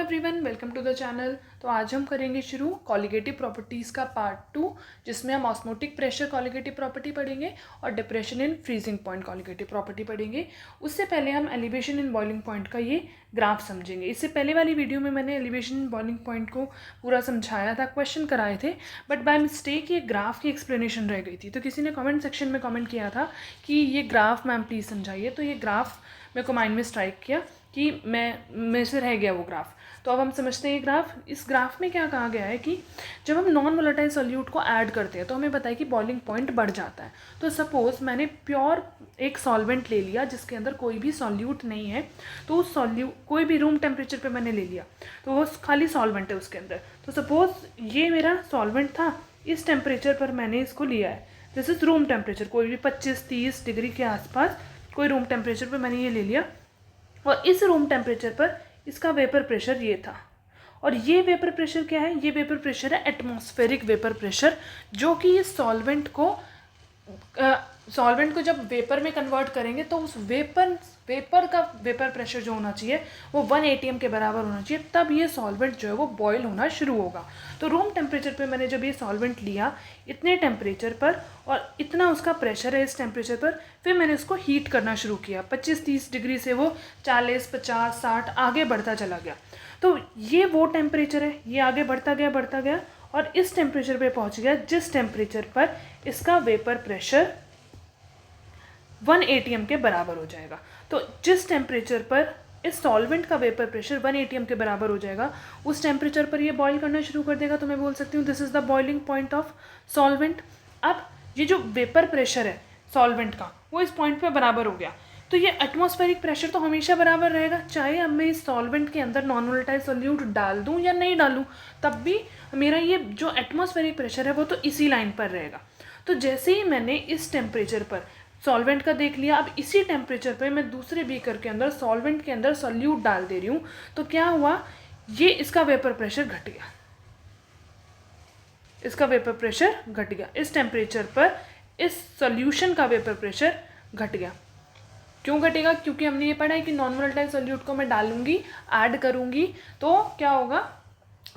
Everyone, welcome to the channel. तो आज हम करेंगे शुरू कॉलिगेटिव प्रॉपर्टीज़ का पार्ट 2, जिसमें हम ऑस्मोटिक प्रेशर कॉलिगेटिव प्रॉपर्टी पढ़ेंगे और depression in freezing point colligative property पढ़ेंगे। उससे पहले हम एलिवेशन इन बॉइलिंग पॉइंट का ये ग्राफ समझेंगे। इससे पहले वाली वीडियो में मैंने एलिवेशन इन बॉइलिंग पॉइंट को पूरा समझाया था, क्वेश्चन कराए थे, बट बाय मिस्टेक ये ग्राफ की एक्सप्लेनेशन रह गई थी। तो किसी ने कमेंट सेक्शन में कमेंट किया था कि ये ग्राफ मैम प्लीज़ समझाइए। तो ये ग्राफ मेरे को माइंड में स्ट्राइक किया कि मेरे से रह गया वो ग्राफ। तो अब हम समझते हैं ग्राफ। इस ग्राफ में क्या कहा गया है कि जब हम नॉन वोलेटाइल सॉल्यूट को ऐड करते हैं तो हमें बताया कि बॉइलिंग पॉइंट बढ़ जाता है। तो सपोज़ मैंने प्योर एक सॉल्वेंट ले लिया जिसके अंदर कोई भी सॉल्यूट नहीं है, तो उस कोई भी रूम टेम्परेचर पे मैंने ले लिया, तो वो खाली सॉल्वेंट है उसके अंदर। तो सपोज़ ये मेरा सॉल्वेंट था, इस टेम्परेचर पर मैंने इसको लिया है, दिस इज़ रूम टेम्परेचर, कोई भी 25-30 डिग्री के आसपास कोई रूम टेम्परेचर पर मैंने ये ले लिया, और इस रूम टेम्परेचर पर इसका वेपर प्रेशर ये था। और ये वेपर प्रेशर क्या है? ये वेपर प्रेशर है एटमॉस्फेरिक वेपर प्रेशर, जो कि इस सॉल्वेंट को जब वेपर में कन्वर्ट करेंगे तो उस वेपर का वेपर प्रेशर जो होना चाहिए वो 1 atm के बराबर होना चाहिए, तब ये सॉल्वेंट जो है वो बॉयल होना शुरू होगा। तो रूम टेम्परेचर पे मैंने जब ये सॉल्वेंट लिया इतने टेम्परेचर पर और इतना उसका प्रेशर है इस टेम्परेचर पर, फिर मैंने उसको हीट करना शुरू किया। 25-30 डिग्री से वो 40, 50, 60 आगे बढ़ता चला गया। तो ये वो टेम्परेचर है, ये आगे बढ़ता गया और इस टेम्परेचर पे पहुंच गया जिस टेम्परेचर पर इसका वेपर प्रेशर 1 atm के बराबर हो जाएगा। तो जिस टेम्परेचर पर इस सॉल्वेंट का वेपर प्रेशर 1 atm के बराबर हो जाएगा, उस टेम्परेचर पर ये बॉईल करना शुरू कर देगा। तो मैं बोल सकती हूँ this is the boiling point of solvent. अब ये जो वेपर प्रेशर है सॉल्वेंट का वो इस पॉइंट पे बराबर हो गया, तो ये एटमॉस्फेरिक प्रेशर तो हमेशा बराबर रहेगा, चाहे अब मैं इस सॉल्वेंट के अंदर नॉन वोलेटाइल सॉल्यूट डाल दूँ या नहीं डालूँ, तब भी मेरा ये जो एटमॉस्फेरिक प्रेशर है वो तो इसी लाइन पर रहेगा। तो जैसे ही मैंने इस टेम्परेचर पर सॉल्वेंट का देख लिया, अब इसी टेम्परेचर पे मैं दूसरे बीकर के अंदर सॉल्वेंट के अंदर सॉल्यूट डाल दे रही हूँ, तो क्या हुआ, ये इसका वेपर प्रेशर घट गया, इसका वेपर प्रेशर घट गया। इस टेम्परेचर पर इस सॉल्यूशन का वेपर प्रेशर घट गया। क्यों घटेगा? क्योंकि हमने ये पढ़ा है कि नॉन वोलेटाइल सॉल्यूट को मैं डालूंगी, ऐड करूंगी, तो क्या होगा,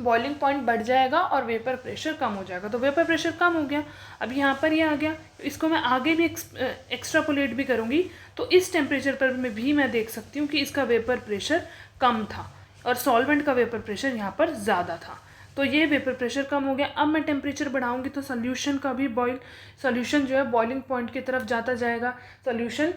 बॉइलिंग पॉइंट बढ़ जाएगा और वेपर प्रेशर कम हो जाएगा। तो वेपर प्रेशर कम हो गया, अब यहाँ पर ये आ गया, इसको मैं आगे भी एक्स्ट्रापोलेट भी करूँगी, तो इस टेम्परेचर पर भी मैं देख सकती हूँ कि इसका वेपर प्रेशर कम था और सॉल्वेंट का वेपर प्रेशर यहाँ पर ज़्यादा था। तो ये वेपर प्रेशर कम हो गया। अब मैं टेम्परेचर बढ़ाऊंगी तो सोल्यूशन का भी सोल्यूशन जो है बॉइलिंग पॉइंट की तरफ जाता जाएगा, सोल्यूशन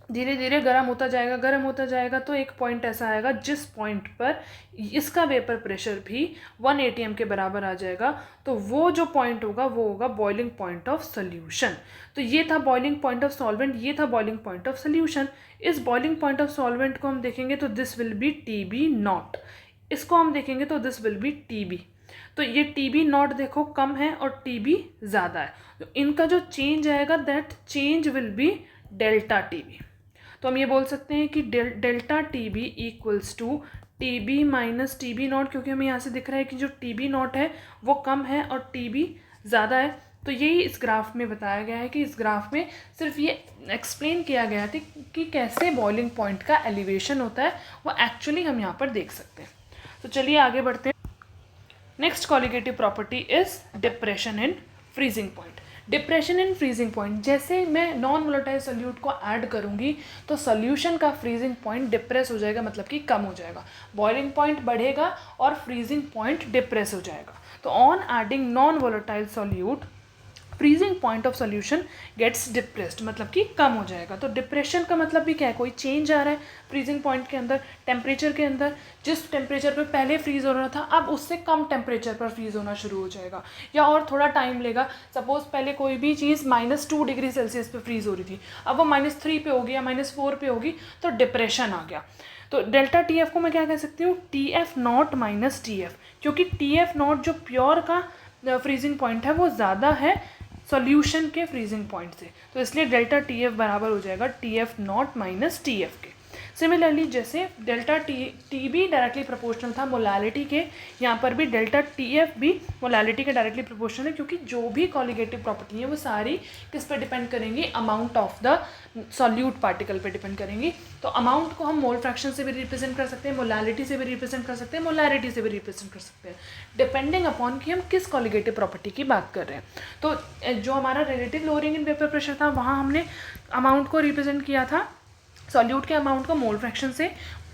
धीरे धीरे गर्म होता जाएगा, तो एक पॉइंट ऐसा आएगा जिस पॉइंट पर इसका वेपर प्रेशर भी 1 atm के बराबर आ जाएगा। तो वो जो पॉइंट होगा वो होगा बॉइलिंग पॉइंट ऑफ सोल्यूशन। तो ये था बॉइलिंग पॉइंट ऑफ सॉल्वेंट, ये था बॉइलिंग पॉइंट ऑफ सोल्यूशन। इस बॉइलिंग पॉइंट ऑफ सॉल्वेंट को हम देखेंगे तो this will be TB not, इसको हम देखेंगे तो दिस विल बी TB। तो ये TB नॉट देखो कम है और TB ज़्यादा है, तो इनका जो चेंज आएगा that change will be delta TB। तो हम ये बोल सकते हैं कि delta TB equals to TB minus TB naught, क्योंकि हमें यहाँ से दिख रहा है कि जो TB नॉट है वो कम है और TB ज़्यादा है। तो यही इस ग्राफ में बताया गया है कि इस ग्राफ में सिर्फ ये एक्सप्लेन किया गया था कि कैसे बॉइलिंग पॉइंट का एलिवेशन होता है, वो एक्चुअली हम यहाँ पर देख सकते हैं। तो चलिए आगे बढ़ते हैं। Next colligative property is depression in freezing point. Depression in freezing point, जैसे मैं नॉन वोलेटाइल सॉल्यूट को ऐड करूंगी तो सॉल्यूशन का फ्रीजिंग पॉइंट डिप्रेस हो जाएगा, मतलब कि कम हो जाएगा, बॉइलिंग पॉइंट बढ़ेगा और फ्रीजिंग पॉइंट डिप्रेस हो जाएगा। तो on adding non volatile solute freezing point of solution gets depressed, मतलब कि कम हो जाएगा। तो डिप्रेशन का मतलब भी क्या है, कोई चेंज आ रहा है फ्रीजिंग पॉइंट के अंदर, टेम्परेचर के अंदर, जिस टेम्परेचर पर पहले फ्रीज हो रहा था अब उससे कम टेम्परेचर पर फ्रीज होना शुरू हो जाएगा, या और थोड़ा टाइम लेगा। सपोज पहले कोई भी चीज़ -2 डिग्री सेल्सियस पे फ्रीज हो रही थी, अब वो -3 पे होगी या -4 पे होगी, तो डिप्रेशन आ गया। तो डेल्टा TF को मैं क्या कह सकती हूँ, TF नॉट माइनस TF, क्योंकि TF नॉट जो प्योर का फ्रीजिंग पॉइंट है वो ज़्यादा है सॉल्यूशन के फ्रीजिंग पॉइंट से, तो इसलिए डेल्टा TF बराबर हो जाएगा TF नॉट माइनस TF के। सिमिलरली जैसे डेल्टा टी भी डायरेक्टली प्रोपोर्शनल था मोलालिटी के, यहाँ पर भी डेल्टा TF भी मोलालिटी के डायरेक्टली प्रोपोर्शनल है, क्योंकि जो भी कॉलिगेटिव प्रॉपर्टी है वो सारी किस पे डिपेंड करेंगी, amount of the solute particle पे डिपेंड करेंगी। तो अमाउंट को हम मोल फ्रैक्शन से भी रिप्रेजेंट कर सकते हैं, मोलालिटी से भी रिप्रेजेंट कर सकते हैं, मोलारिटी से भी रिप्रेजेंट कर सकते हैं, डिपेंडिंग अपॉन कि हम किस कॉलिगेटिव प्रॉपर्टी की बात कर रहे हैं। तो जो हमारा relative lowering in vapour pressure था वहाँ हमने अमाउंट को रिप्रेजेंट किया था, सॉल्यूट के अमाउंट को मोल फ्रैक्शन से।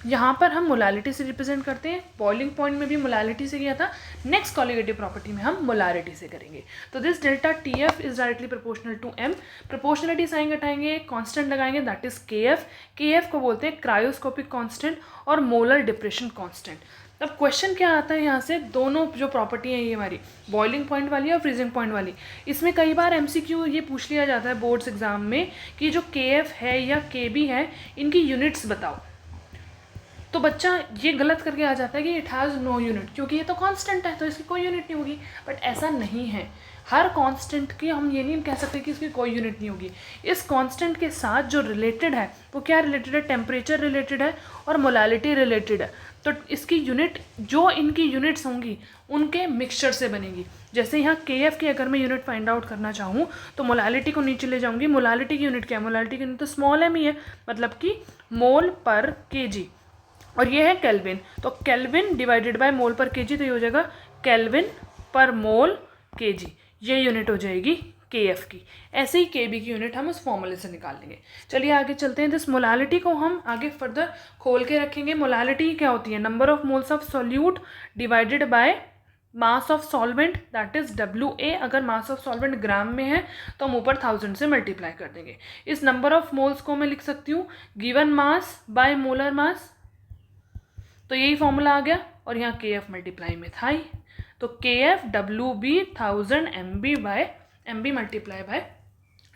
यहाँ पर हम मोलालिटी से रिप्रेजेंट करते हैं, बॉइलिंग पॉइंट में भी मोलालिटी से किया था, नेक्स्ट कॉलिगेटिव प्रॉपर्टी में हम मोलारिटी से करेंगे। तो this delta TF is directly proportional to M। Proportionality sign घटाएंगे, कांस्टेंट लगाएंगे, दैट इज KF। KF को बोलते हैं क्रायोस्कोपिक कांस्टेंट और मोलर डिप्रेशन कांस्टेंट। अब क्वेश्चन क्या आता है यहाँ से, दोनों जो प्रॉपर्टी है ये हमारी बॉइलिंग पॉइंट वाली और फ्रीजिंग पॉइंट वाली, इसमें कई बार MCQ ये पूछ लिया जाता है बोर्ड्स एग्जाम में कि जो KF है या KB है इनकी यूनिट्स बताओ। तो बच्चा ये गलत करके आ जाता है कि इट हैज़ नो यूनिट, क्योंकि ये तो कांस्टेंट है तो इसकी कोई यूनिट नहीं होगी। बट ऐसा नहीं है, हर कांस्टेंट की हम ये नहीं कह सकते कि इसकी कोई यूनिट नहीं होगी। इस कांस्टेंट के साथ जो रिलेटेड है वो क्या रिलेटेड है, टेम्परेचर रिलेटेड है और मोलालिटी रिलेटेड है। तो इसकी यूनिट, जो इनकी यूनिट्स होंगी उनके मिक्सचर से बनेगी। जैसे यहाँ KF की अगर मैं यूनिट फाइंड आउट करना चाहूँ तो मोलालिटी को नीचे ले जाऊँगी। मोलालिटी की यूनिट क्या है, मोलालिटी की यूनिट तो स्मॉल m ही है, मतलब कि मोल पर kg, और ये है केल्विन। तो केल्विन डिवाइडेड बाय मोल पर kg, तो ये हो जाएगा केल्विन पर मोल kg, ये यूनिट हो जाएगी KF की। ऐसे ही KB की यूनिट हम उस फॉर्मूले से निकाल लेंगे। चलिए आगे चलते हैं। दिस मोलालिटी को हम आगे फर्दर खोल के रखेंगे। मोलालिटी क्या होती है, number of moles of solute divided by mass of solvent, that is WA। अगर मास ऑफ सॉल्वेंट ग्राम में है तो हम ऊपर 1000 से मल्टीप्लाई कर देंगे। इस नंबर ऑफ मोल्स को मैं लिख सकती हूँ गिवन मास बाय मोलर मास, तो यही फॉर्मूला आ गया। और यहाँ KF मल्टीप्लाई में था ही, तो KF WB 1000 MB multiply by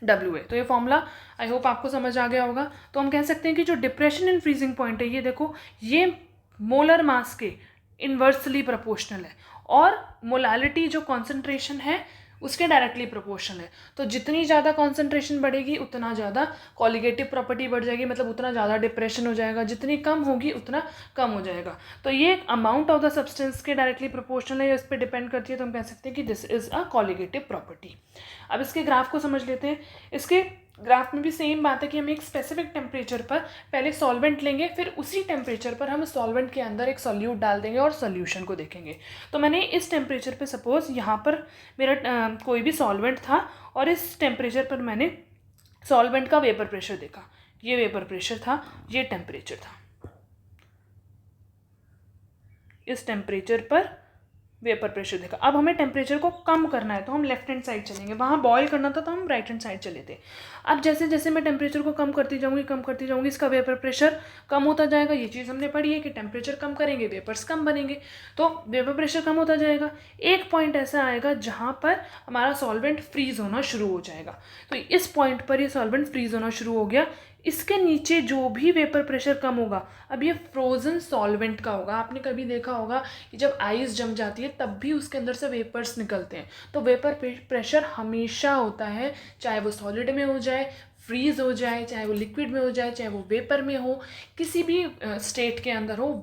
WA। तो ये फॉर्मूला आई होप आपको समझ आ गया होगा। तो हम कह सकते हैं कि जो डिप्रेशन इन फ्रीजिंग पॉइंट है, ये देखो ये मोलर मास के इन्वर्सली प्रोपोर्शनल है और मोलालिटी जो कॉन्सेंट्रेशन है उसके डायरेक्टली प्रोपोर्शनल है। तो जितनी ज़्यादा कॉन्सेंट्रेशन बढ़ेगी उतना ज़्यादा कॉलिगेटिव प्रॉपर्टी बढ़ जाएगी, मतलब उतना ज़्यादा डिप्रेशन हो जाएगा, जितनी कम होगी उतना कम हो जाएगा। तो ये अमाउंट ऑफ द सब्सटेंस के डायरेक्टली प्रोपोर्शनल है, इस पर डिपेंड करती है। तो हम कह सकते हैं कि this is a colligative property. अब इसके ग्राफ को समझ लेते हैं। इसके ग्राफ में भी सेम बात है कि हम एक स्पेसिफिक टेम्परेचर पर पहले सॉल्वेंट लेंगे, फिर उसी टेम्परेचर पर हम सॉल्वेंट के अंदर एक सॉल्यूट डाल देंगे और सॉल्यूशन को देखेंगे। तो मैंने इस टेम्परेचर पे सपोज यहाँ पर मेरा कोई भी सॉल्वेंट था और इस टेम्परेचर पर मैंने सॉल्वेंट का वेपर प्रेशर देखा, ये वेपर प्रेशर था, ये टेम्परेचर था। इस टेम्परेचर पर वेपर प्रेशर देखा। अब हमें टेम्परेचर को कम करना है तो हम लेफ्ट हैंड साइड चलेंगे, वहाँ बॉयल करना था तो हम राइट हैंड साइड चले थे। अब जैसे जैसे मैं टेम्परेचर को कम करती जाऊँगी इसका वेपर प्रेशर कम होता जाएगा। ये चीज़ हमने पढ़ी है कि टेम्परेचर कम करेंगे वेपर्स कम बनेंगे, तो वेपर प्रेशर कम होता जाएगा। एक पॉइंट ऐसा आएगा जहाँ पर हमारा सॉल्वेंट फ्रीज होना शुरू हो जाएगा। तो इस पॉइंट पर ये सॉल्वेंट फ्रीज होना शुरू हो गया। इसके नीचे जो भी वेपर प्रेशर कम होगा, अब ये फ्रोज़न सॉल्वेंट का होगा। आपने कभी देखा होगा कि जब आइस जम जाती है तब भी उसके अंदर से वेपर्स निकलते हैं। तो वेपर प्रेशर हमेशा होता है, चाहे वो सॉलिड में हो जाए, फ्रीज हो जाए, चाहे वो लिक्विड में हो जाए, चाहे वो वेपर में हो, किसी भी स्टेट के अंदर हो,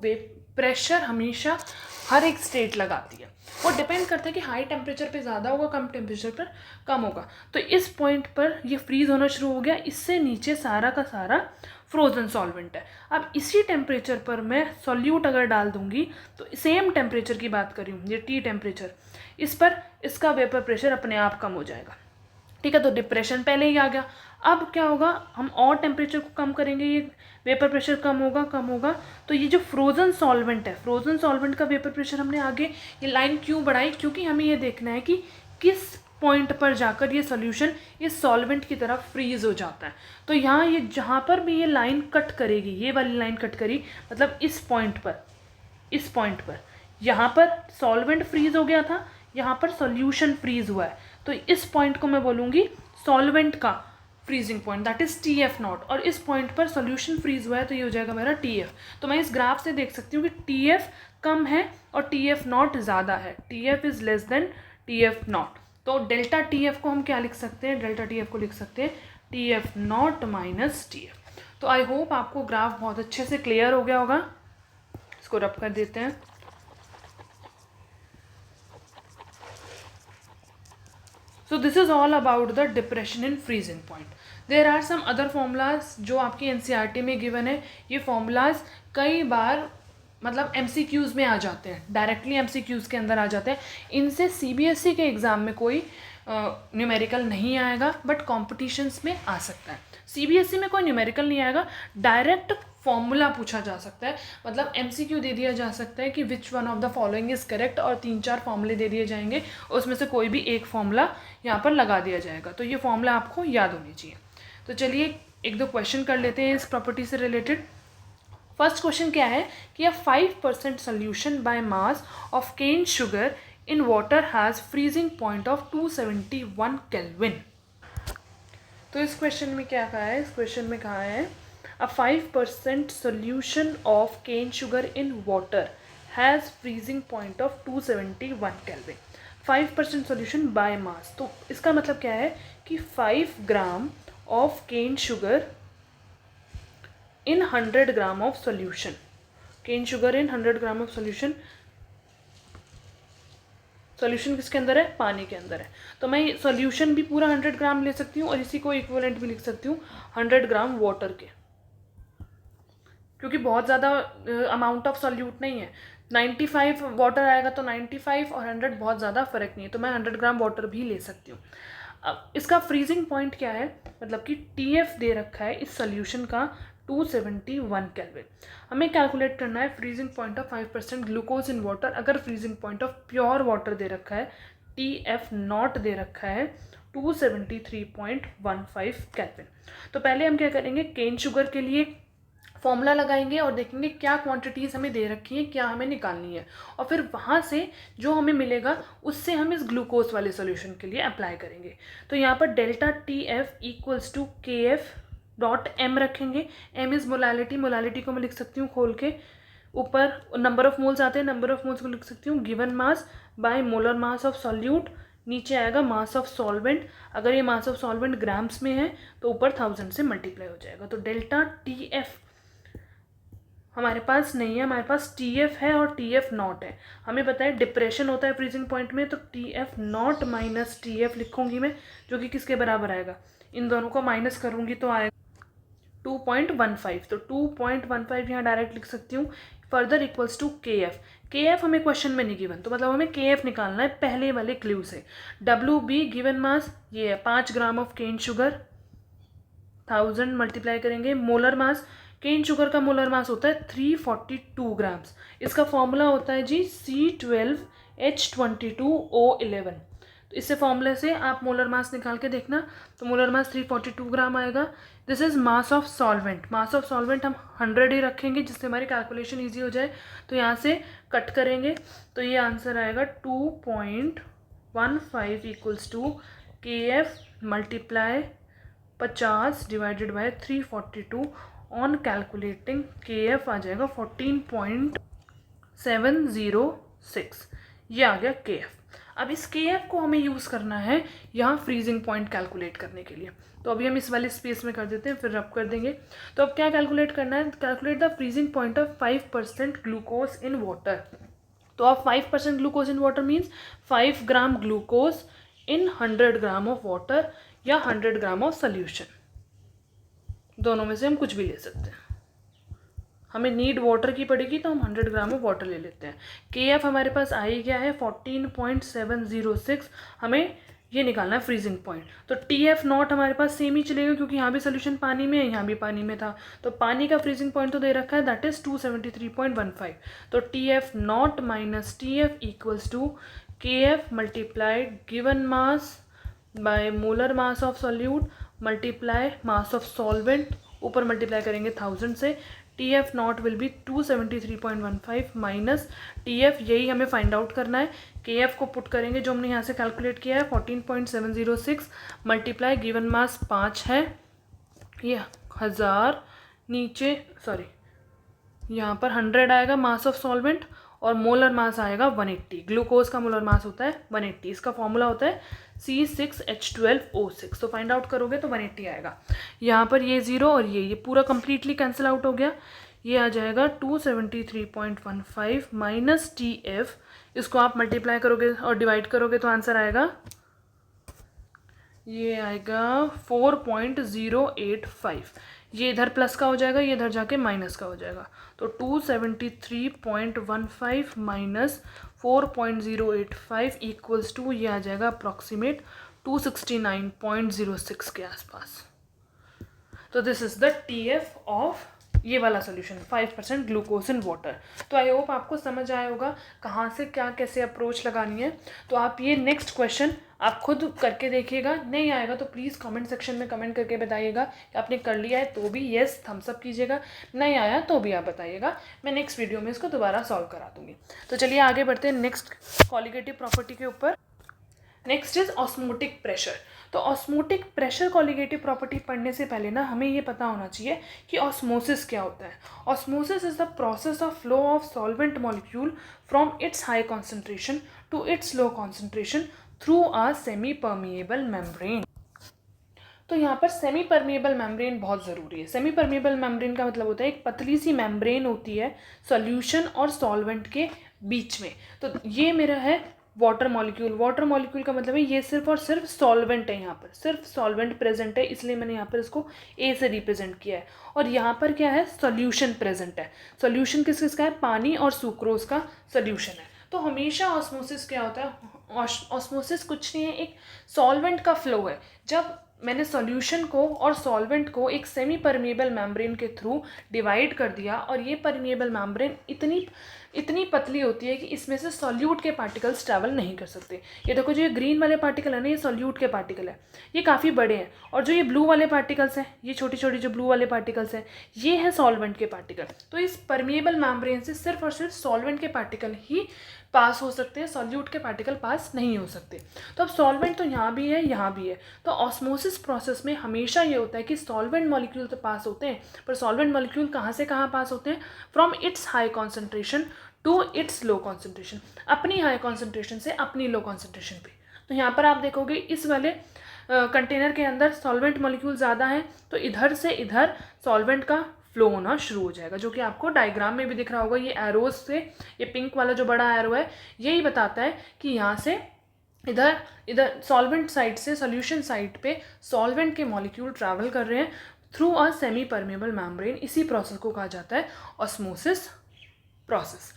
प्रेशर हमेशा हर एक स्टेट लगाती है। वो डिपेंड करता है कि हाई टेम्परेचर पे ज़्यादा होगा, कम टेम्परेचर पर कम होगा। तो इस पॉइंट पर ये फ्रीज होना शुरू हो गया, इससे नीचे सारा का सारा फ्रोज़न सॉल्वेंट है। अब इसी टेम्परेचर पर मैं सॉल्यूट अगर डाल दूंगी, तो सेम टेम्परेचर की बात कर रही हूँ, ये T टेम्परेचर, इस पर इसका वेपर प्रेशर अपने आप कम हो जाएगा। ठीक है, तो डिप्रेशन पहले ही आ गया। अब क्या होगा, हम और टेम्परेचर को कम करेंगे, ये वेपर प्रेशर कम होगा। तो ये जो फ्रोज़न सॉल्वेंट है, फ्रोज़न सॉल्वेंट का वेपर प्रेशर हमने आगे ये लाइन क्यों बढ़ाई, क्योंकि हमें ये देखना है कि किस पॉइंट पर जाकर ये सॉल्यूशन इस सॉल्वेंट की तरफ फ्रीज हो जाता है। तो यहाँ ये जहाँ पर भी ये लाइन कट करेगी, ये वाली लाइन कट करी, मतलब इस पॉइंट पर यहाँ पर सॉल्वेंट फ्रीज हो गया था, यहाँ पर सॉल्यूशन फ्रीज हुआ है। तो इस पॉइंट को मैं बोलूँगी सॉल्वेंट का freezing point, that is TF not. और इस पॉइंट पर सॉल्यूशन फ्रीज हुआ है तो ये हो जाएगा मेरा TF। तो मैं इस ग्राफ से देख सकती हूँ कि TF कम है और TF नॉट ज़्यादा है, TF is less than TF not. तो डेल्टा TF को हम क्या लिख सकते हैं, डेल्टा TF को लिख सकते हैं TF नॉट माइनस TF। तो आई होप आपको ग्राफ बहुत अच्छे से क्लियर हो गया होगा। इसको रब कर देते हैं। So this is all about the depression in freezing point. There are some other formulas जो आपकी NCERT में given है। ये formulas कई बार मतलब MCQs में आ जाते हैं, डायरेक्टली MCQs के अंदर आ जाते हैं। इनसे CBSE के एग्ज़ाम में कोई न्यूमेरिकल नहीं आएगा, बट कॉम्पिटिशन्स में आ सकता है। CBSE में कोई न्यूमेरिकल नहीं आएगा, डायरेक्ट फॉर्मूला पूछा जा सकता है, मतलब MCQ दे दिया जा सकता है कि which one of the following is correct, और 3-4 फॉर्मूले दे दिए जाएंगे, उसमें से कोई भी एक फॉर्मूला यहाँ पर लगा दिया जाएगा। तो ये फॉर्मूला आपको याद होनी चाहिए। तो चलिए एक दो क्वेश्चन कर लेते हैं इस प्रॉपर्टी से रिलेटेड। फर्स्ट क्वेश्चन क्या है कि a 5% solution by mass of cane sugar in water has freezing point of 271 kelvin. तो इस क्वेश्चन में क्या कहा है, इस क्वेश्चन में कहा है a 5% solution of cane sugar in water has freezing point of 271 Kelvin। 5% solution by mass, तो इसका मतलब क्या है कि 5 ग्राम of cane sugar in 100 gram of solution, cane sugar in 100 gram of solution, solution किसके अंदर है, पानी के अंदर है। तो मैं सॉल्यूशन भी पूरा 100 ग्राम ले सकती हूँ और इसी को इक्विवेलेंट भी लिख सकती हूँ 100 ग्राम वाटर के, क्योंकि बहुत ज़्यादा अमाउंट ऑफ सॉल्यूट नहीं है। 95 वाटर आएगा तो 95 और 100 बहुत ज़्यादा फ़र्क नहीं है, तो मैं 100 ग्राम वाटर भी ले सकती हूँ। अब इसका फ्रीजिंग पॉइंट क्या है, मतलब कि TF दे रखा है इस सॉल्यूशन का 271 केल्विन। हमें कैलकुलेट करना है freezing point of 5% glucose in water. अगर freezing point of pure water दे रखा है, TF नॉट दे रखा है 273.15 केल्विन। तो पहले हम क्या करेंगे, केन शुगर के लिए फॉर्मूला लगाएंगे और देखेंगे क्या क्वांटिटीज़ हमें दे रखी है, क्या हमें निकालनी है, और फिर वहाँ से जो हमें मिलेगा उससे हम इस ग्लूकोज वाले सॉल्यूशन के लिए अप्लाई करेंगे। तो यहाँ पर delta TF equals to KF.M रखेंगे। M इज़ मोलालिटी, मोलालिटी को मैं लिख सकती हूँ खोल के, ऊपर नंबर ऑफ मोल्स आते हैं, नंबर ऑफ मोल्स को लिख सकती हूँ given mass by molar mass of solute, नीचे आएगा मास ऑफ सॉल्वेंट। अगर ये मास ऑफ सॉल्वेंट ग्राम्स में है तो ऊपर 1000 से मल्टीप्लाई हो जाएगा। तो डेल्टा TF हमारे पास नहीं है, हमारे पास TF है और TF नॉट है। हमें पता है डिप्रेशन होता है फ्रीजिंग पॉइंट में, तो TF नॉट माइनस TF लिखूंगी मैं, जो कि किसके बराबर आएगा, इन दोनों को माइनस करूंगी तो आएगा 2.15। तो 2.15 यहाँ डायरेक्ट लिख सकती हूँ। फर्दर इक्वल्स टू KF हमें क्वेश्चन में नहीं गिवन, तो मतलब हमें KF निकालना है पहले वाले क्लू से। WB गिवन मास ये है 5 gram of cane sugar, 1000 multiply करेंगे मोलर मास। केन शुगर का मोलर मास होता है 342 ग्राम्स। इसका फॉर्मूला होता है जी C12H22O11। तो इससे फॉर्मूले से आप मोलर मास निकाल के देखना, तो मोलर मास 342 ग्राम आएगा। This is mass of solvent. Mass of solvent हम 100 ही रखेंगे जिससे हमारी कैलकुलेशन ईजी हो जाए। तो यहाँ से कट करेंगे तो ये आंसर आएगा 2.15 equals to KF multiply 50 divided by 342। On calculating KF आ जाएगा 14.706। ये आ गया KF। अब इस KF को हमें यूज़ करना है यहाँ फ्रीजिंग पॉइंट कैलकुलेट करने के लिए। तो अभी हम इस वाले स्पेस में कर देते हैं, फिर रब कर देंगे। तो अब क्या कैलकुलेट करना है, calculate the freezing point of 5% glucose in water. तो अब 5% glucose in water means 5 gram glucose in 100 gram of water या 100 ग्राम ऑफ सोल्यूशन, दोनों में से हम कुछ भी ले सकते हैं। हमें नीड वाटर की पड़ेगी तो हम 100 ग्राम ऑफ वाटर ले लेते हैं। KF हमारे पास आ ही गया है 14.706। हमें ये निकालना है फ्रीजिंग पॉइंट। तो TF नॉट हमारे पास सेम ही चलेगा क्योंकि यहाँ भी सोल्यूशन पानी में है, यहाँ भी पानी में था, तो पानी का फ्रीजिंग पॉइंट तो दे रखा है, दैट इज़ 273.15। तो TF naught minus TF equals to KF multiplied given mass by molar mass of solute multiply mass of solvent, ऊपर मल्टीप्लाई करेंगे 1000 से। TF naught will be 273.15 minus TF, यही हमें फाइंड आउट करना है। KF को put करेंगे जो हमने यहाँ से कैलकुलेट किया है 14.706 मल्टीप्लाई गिवन मास 5 है, ये 1000 नीचे सॉरी यहाँ पर 100 आएगा मास ऑफ सॉल्वेंट, और मोलर मास आएगा 180। ग्लूकोज का मोलर मास होता है 180, इसका फॉर्मूला होता है C6H12O6। तो फाइंड आउट करोगे तो 180 आएगा। यहाँ पर ये 0 और ये पूरा कंप्लीटली कैंसिल आउट हो गया। ये आ जाएगा 273.15 माइनस TF। इसको आप मल्टीप्लाई करोगे और डिवाइड करोगे तो आंसर आएगा, ये आएगा 4.085। ये इधर प्लस का हो जाएगा, ये इधर जाके माइनस का हो जाएगा। तो 273.15 माइनस 4.085 इक्वल्स टू, ये आ जाएगा अप्रॉक्सीमेट 269.06 के आसपास। तो this is the TF of ये वाला सोल्यूशन 5% ग्लूकोज इन वाटर। तो आई होप आपको समझ आया होगा कहाँ से क्या कैसे अप्रोच लगानी है। तो आप ये नेक्स्ट क्वेश्चन आप खुद करके देखिएगा, नहीं आएगा तो प्लीज़ कमेंट सेक्शन में कमेंट करके बताइएगा कि आपने कर लिया है तो भी येस थम्स अप कीजिएगा, नहीं आया तो भी आप बताइएगा। मैं नेक्स्ट वीडियो में इसको दोबारा सॉल्व करा दूँगी। तो चलिए आगे बढ़ते हैं नेक्स्ट कॉलिगेटिव प्रॉपर्टी के ऊपर। Next is osmotic pressure. तो ऑस्मोटिक प्रेशर कॉलिगेटिव प्रॉपर्टी पढ़ने से पहले ना हमें ये पता होना चाहिए कि ऑस्मोसिस क्या होता है। Osmosis is the process of flow of solvent molecule from its high concentration to its low concentration through a semi permeable membrane. तो यहाँ पर सेमी परमिएबल मेम्ब्रेन बहुत ज़रूरी है। सेमी परमिएबल मेम्ब्रेन का मतलब होता है एक पतली सी मेम्ब्रेन होती है सॉल्यूशन और सॉल्वेंट के बीच में। तो ये मेरा है वाटर मॉलिक्यूल। वाटर मॉलिक्यूल का मतलब है ये सिर्फ और सिर्फ सॉल्वेंट है, यहाँ पर सिर्फ सॉल्वेंट प्रेजेंट है, इसलिए मैंने यहाँ पर इसको ए से रिप्रेजेंट किया है। और यहाँ पर क्या है, सॉल्यूशन प्रेजेंट है। सॉल्यूशन किस किसका है, पानी और सुक्रोज का सॉल्यूशन है। तो हमेशा ऑस्मोसिस क्या होता है, ऑस्मोसिस कुछ नहीं है, एक सॉल्वेंट का फ्लो है। जब मैंने सॉल्यूशन को और सॉल्वेंट को एक सेमी परमिएबल मेम्ब्रेन के थ्रू डिवाइड कर दिया, और ये परमिएबल मेम्ब्रेन इतनी पतली होती है कि इसमें से सॉल्यूट के पार्टिकल्स ट्रैवल नहीं कर सकते। ये देखो जो ये ग्रीन वाले पार्टिकल है ना, ये सॉल्यूट के पार्टिकल है, ये काफ़ी बड़े हैं। और जो ये ब्लू वाले पार्टिकल्स हैं, ये छोटी छोटी जो ब्लू वाले पार्टिकल्स हैं, ये हैं सॉल्वेंट के पार्टिकल। तो इस परमिएबल मेम्ब्रेन से सिर्फ और सिर्फ सॉल्वेंट के पार्टिकल ही पास हो सकते हैं, सॉल्यूट के पार्टिकल पास नहीं हो सकते। तो अब सॉल्वेंट तो यहाँ भी है, यहाँ भी है। तो ऑस्मोसिस प्रोसेस में हमेशा ये होता है कि सॉल्वेंट मॉलिक्यूल तो पास होते हैं, पर सॉल्वेंट मॉलिक्यूल कहाँ से कहाँ पास होते हैं, from its high concentration to its low concentration, अपनी हाई कॉन्सेंट्रेशन से अपनी लो कॉन्सेंट्रेशन पे। तो यहाँ पर आप देखोगे इस वाले कंटेनर के अंदर सॉल्वेंट मॉलिक्यूल ज़्यादा है, तो इधर से इधर सॉल्वेंट का फ्लो होना शुरू हो जाएगा, जो कि आपको डायग्राम में भी दिख रहा होगा। ये एरोज से, ये पिंक वाला जो बड़ा एरो है, यही बताता है कि यहाँ से इधर सॉल्वेंट साइड से सॉल्यूशन साइड पे सॉल्वेंट के मॉलिक्यूल ट्रैवल कर रहे हैं through a semi permeable membrane. इसी प्रोसेस को कहा जाता है ऑस्मोसिस प्रोसेस।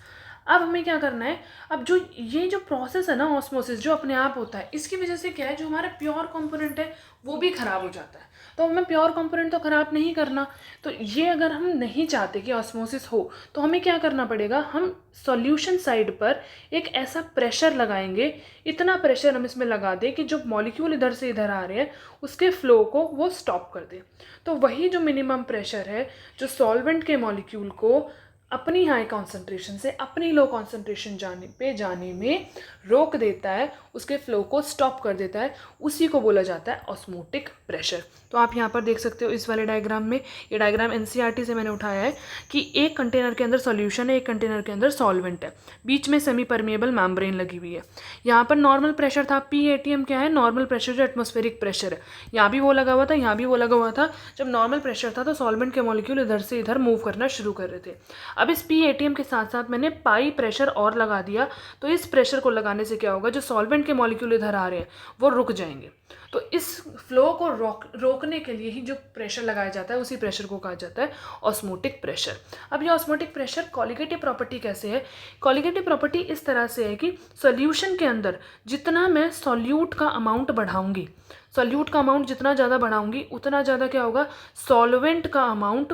अब हमें क्या करना है, अब जो ये जो प्रोसेस है ना ऑस्मोसिस, जो अपने आप होता है, इसकी वजह से क्या है, जो हमारा प्योर कंपोनेंट है वो भी ख़राब हो जाता है। तो हमें प्योर कंपोनेंट तो ख़राब नहीं करना। तो ये अगर हम नहीं चाहते कि ऑस्मोसिस हो, तो हमें क्या करना पड़ेगा, हम सॉल्यूशन साइड पर एक ऐसा प्रेशर लगाएंगे, इतना प्रेशर हम इसमें लगा दें कि जो मॉलिक्यूल इधर से इधर आ रहे हैं उसके फ्लो को वो स्टॉप कर दे। तो वही जो मिनिमम प्रेशर है जो सॉल्वेंट के मॉलिक्यूल को अपनी हाई कॉन्सेंट्रेशन से अपनी लो कॉन्सेंट्रेशन जाने में रोक देता है, उसके फ्लो को स्टॉप कर देता है, उसी को बोला जाता है ऑस्मोटिक प्रेशर। तो आप यहाँ पर देख सकते हो इस वाले डायग्राम में, ये डायग्राम एनसीईआरटी से मैंने उठाया है कि एक कंटेनर के अंदर सॉल्यूशन है, एक कंटेनर के अंदर सॉल्वेंट है, बीच में सेमी परमिएबल मेम्ब्रेन लगी हुई है। यहाँ पर नॉर्मल प्रेशर था, PATM क्या है, नॉर्मल प्रेशर जो एटमॉस्फेरिक प्रेशर है, यहाँ भी वो लगा हुआ था, यहाँ भी वो लगा हुआ था। जब नॉर्मल प्रेशर था तो सॉल्वेंट के मॉलिक्यूल इधर से इधर मूव करना शुरू कर रहे थे। अब इस PATM के साथ साथ मैंने पाई प्रेशर और लगा दिया, तो इस प्रेशर को लगाने से क्या होगा, जो सॉल्वेंट के मॉलिक्यूल इधर आ रहे हैं वो रुक जाएंगे। तो इस फ्लो को रोकने के लिए ही जो प्रेशर लगाया जाता है उसी प्रेशर को कहा जाता है ऑस्मोटिक प्रेशर। अब ये ऑस्मोटिक प्रेशर कॉलिगेटिव प्रॉपर्टी कैसे है, कॉलिगेटिव प्रॉपर्टी इस तरह से है कि सॉल्यूशन के अंदर जितना मैं सॉल्यूट का अमाउंट बढ़ाऊंगी, सॉल्यूट का अमाउंट जितना ज़्यादा बढ़ाऊंगी उतना ज़्यादा क्या होगा, सॉल्वेंट का अमाउंट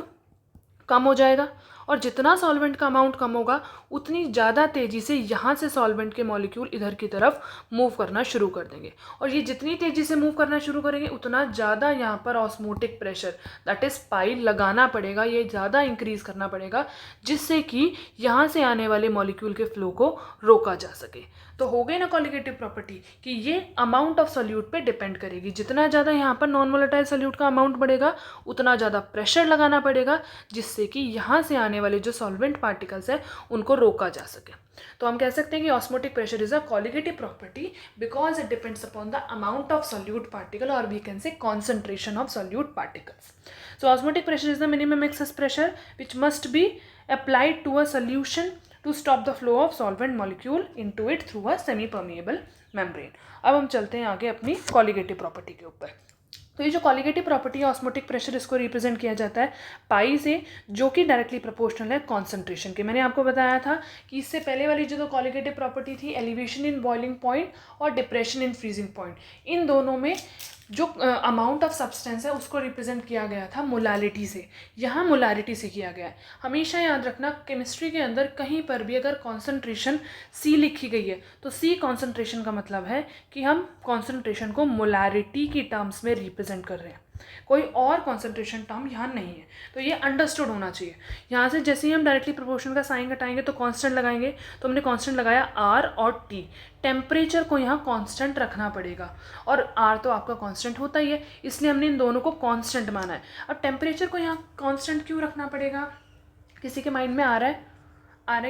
कम हो जाएगा, और जितना सॉल्वेंट का अमाउंट कम होगा उतनी ज़्यादा तेज़ी से यहाँ से सॉल्वेंट के मॉलिक्यूल इधर की तरफ मूव करना शुरू कर देंगे। और ये जितनी तेज़ी से मूव करना शुरू करेंगे उतना ज़्यादा यहाँ पर ऑस्मोटिक प्रेशर दैट इज़ पाई लगाना पड़ेगा, ये ज़्यादा इंक्रीज़ करना पड़ेगा, जिससे कि यहाँ से आने वाले मॉलिक्यूल के फ्लो को रोका जा सके। तो हो गई ना कॉलिगेटिव प्रॉपर्टी कि ये अमाउंट ऑफ सॉल्यूट पे डिपेंड करेगी। जितना ज़्यादा यहाँ पर नॉन वोलेटाइल सॉल्यूट का अमाउंट बढ़ेगा उतना ज़्यादा प्रेशर लगाना पड़ेगा, जिससे कि यहाँ से आने वाले जो सॉल्वेंट पार्टिकल्स हैं उनको रोका जा सके। तो हम कह सकते हैं कि osmotic pressure is a colligative property because it depends upon the amount of solute particle और we can say concentration of solute particles. So osmotic pressure is the minimum excess pressure which must be applied to a solution to stop the flow of solvent molecule into it through a semi-permeable membrane. अब हम चलते हैं आगे अपनी colligative property के ऊपर. तो ये जो कॉलिगेटिव प्रॉपर्टी है ऑस्मोटिक प्रेशर, इसको रिप्रेजेंट किया जाता है पाई से, जो कि डायरेक्टली प्रोपोर्शनल है कॉन्सेंट्रेशन के. मैंने आपको बताया था कि इससे पहले वाली जो कॉलिगेटिव प्रॉपर्टी थी, एलिवेशन इन बॉइलिंग पॉइंट और डिप्रेशन इन फ्रीजिंग पॉइंट, इन दोनों में जो अमाउंट ऑफ सब्सटेंस है उसको रिप्रेजेंट किया गया था मोलारिटी से. यहाँ मोलारिटी से किया गया है. हमेशा याद रखना केमिस्ट्री के अंदर कहीं पर भी अगर कॉन्सेंट्रेशन सी लिखी गई है तो सी कॉन्सेंट्रेशन का मतलब है कि हम कॉन्सेंट्रेशन को मोलारिटी की टर्म्स में रिप्रेजेंट कर रहे हैं, कोई और कॉन्सेंट्रेशन टर्म यहाँ नहीं है. तो ये अंडरस्टूड होना चाहिए. यहाँ से जैसे ही हम डायरेक्टली प्रोपोर्शन का साइन घटाएंगे तो कांस्टेंट लगाएंगे, तो हमने कांस्टेंट लगाया आर और टी. टेम्परेचर को यहाँ कांस्टेंट रखना पड़ेगा और आर तो आपका कांस्टेंट होता ही है, इसलिए हमने इन दोनों को कांस्टेंट माना है. अब टेम्परेचर को यहाँ कांस्टेंट क्यों रखना पड़ेगा? किसी के माइंड में आ रहा है